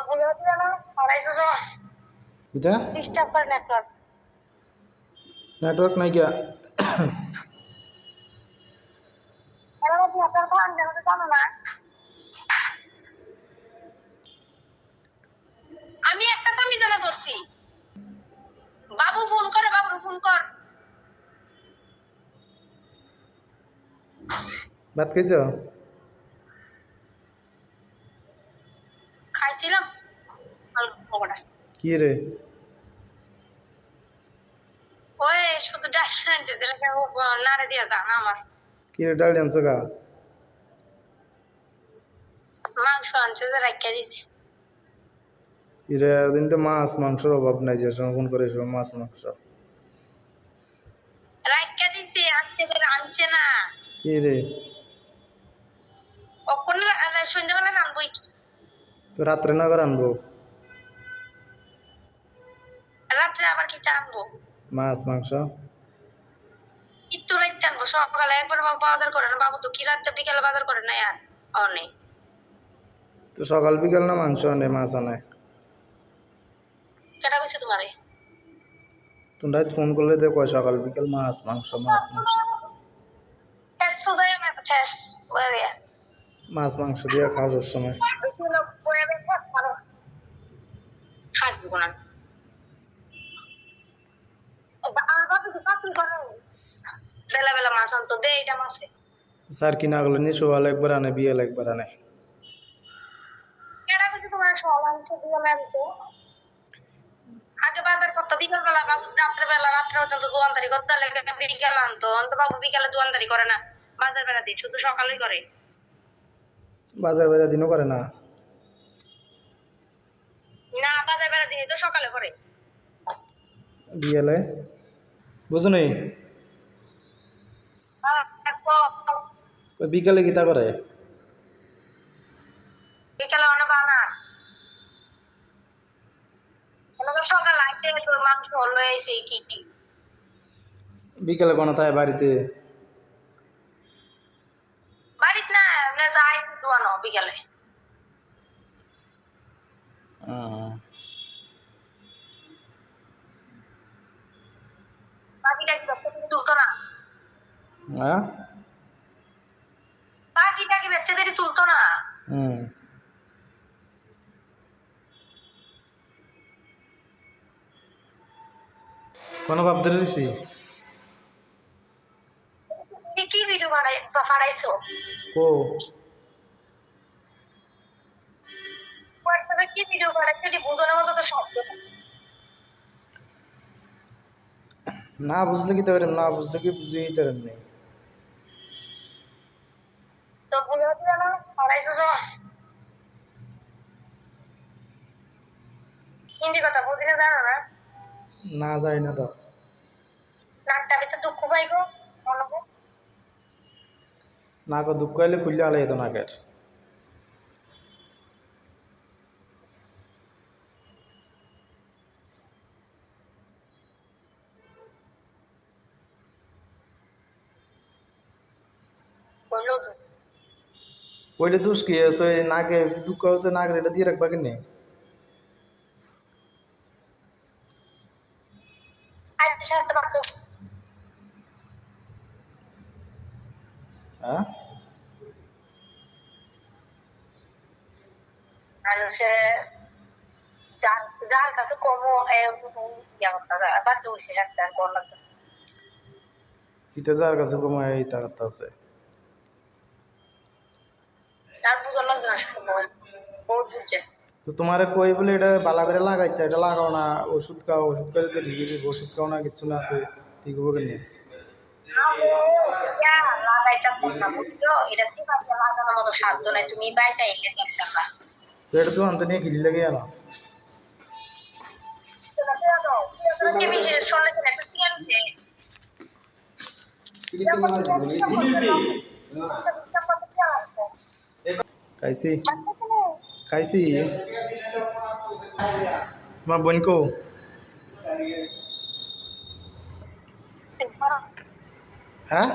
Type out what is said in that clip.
ভুল হচ্ছে না আড়াইশো কিতা ডিস্টার্ব করে নেটওয়ার্ক নেটওয়ার্ক নাই কিয়া আপনার খান জানো না আমি একটা স্বামী জানা ধরছি বাবু ফোন করে বাবু ফোন কর ভাত খাইছ খাইছিলাম কি রে ওই শুধু ডাল আনছে নাড়ে দিয়া জানা আমার কি রে ডাল আনছো গা মাংস আনছে যে রাখিয়া দিছি ইরে ওদিন তো মাছ মাংসের অভাব নাই যে ফোন করে মাছ মাংস রাখিয়া দিছি আনছে না কি রে ওখানে সন্ধ্যাবেলা রানবই তো রাত্রে না করে আনবো রাত্রে আবার কি আনবো মাছ মাংস একটু রাখতে আনবো সকালে একবার বাজার করে না বাবু তো কি রাত্রে বিকালে বাজার করে না আর অনেক তো সকাল বিকাল না মাংস আনে মাছ আনে কেটা কইছে তোমারে তোমরা ফোন করলে তো কয় সকাল বিকাল মাছ মাংস মাছ মাংস টেস্ট তো দেয় না টেস্ট ওই মাছ মাংস দিয়ে খাওয়া সব সময় বেশি লোক বয়ে বের করো হাসবো না আমার বাবা কি চাকরি করে বেলা বেলা মাছ আনতো দে এটা মাছে স্যার কিনা গেল নি সোয়াল একবার আনে বিয়াল একবার আনে কেডা কইছে তোমার সওয়াল আনছে বিয়াল আনছে আগে বাজার করতো বিকাল বেলা বাবু রাত্রে পর্যন্ত দোয়ানদারি করতে লাগে বিকাল আনতো অন্ত বাবু বিকালে দোয়ানদারি করে না বাজার বেলা দিন শুধু সকালেই করে বাজার বেলা দিনও করে না না বাজার বেলা দিন তো সকালে করে বিয়ালে বুঝো নি বিকালে গীতা করে বিকালে অনেক বানা সকাল আইতে তোর মাংস হলো এসে কি কি বিকালে কোনো তাই বাড়িতে বাড়িতে না এমনি যাই দোয়ানো বিকালে বাকিটা কি তুলতো না হ্যাঁ বাকিটা কি বাচ্চাদেরই তুলতো না কোনো ভাব ধরে দিছি কি ভিডিও বানাইছো ও হোয়াটসঅ্যাপে কি ভিডিও বানাইছো এটি বুঝানোর মতো তো শব্দ না বুঝলে কি পারেন না বুঝলে কি বুঝিয়ে দিতে পারেন না তো ভুল হচ্ছে না বানাইছো তো হিন্দি কথা বুঝি না জানো না না যাই না তো নাকটা ভিতরে দুঃখ পাই গো মনে নাক দুঃখ হইলে খুললে আলাই তো নাকের বললো তো ওইটা দোষ কি তো নাকে দুঃখ তো নাকের এটা দিয়ে রাখবা কিনে আচ্ছা আচ্ছা বাতো হ্যাঁ মানুষে যার কাছে কমো ইয়া করতে হবে আবার দোষী রাস্তা আর কোন লাগবে কিতে যার কাছে কমায় এই টাকা আছে আর বুঝার লাগবে না বহুত বুঝছে তো তোমারে কই বলে এটা বালা করে লাগাইতে এটা লাগাও না ওষুধ খাও ওষুধ খাইলে তো ঠিকই দিব ওষুধ খাও না কিচ্ছু না তো ঠিক হবে কেন লাগাইতাম না বুঝছো এটা সিফাতে লাগানোর মতো সাধ্য নাই তুমি বাইটা এলে দেখতাম তো এটা তো আনতে নিয়ে গিলি লাগে না শুনেছেন একটা সিয়াম আছে খাইছি খাইছি তোমার বোন কো হ্যাঁ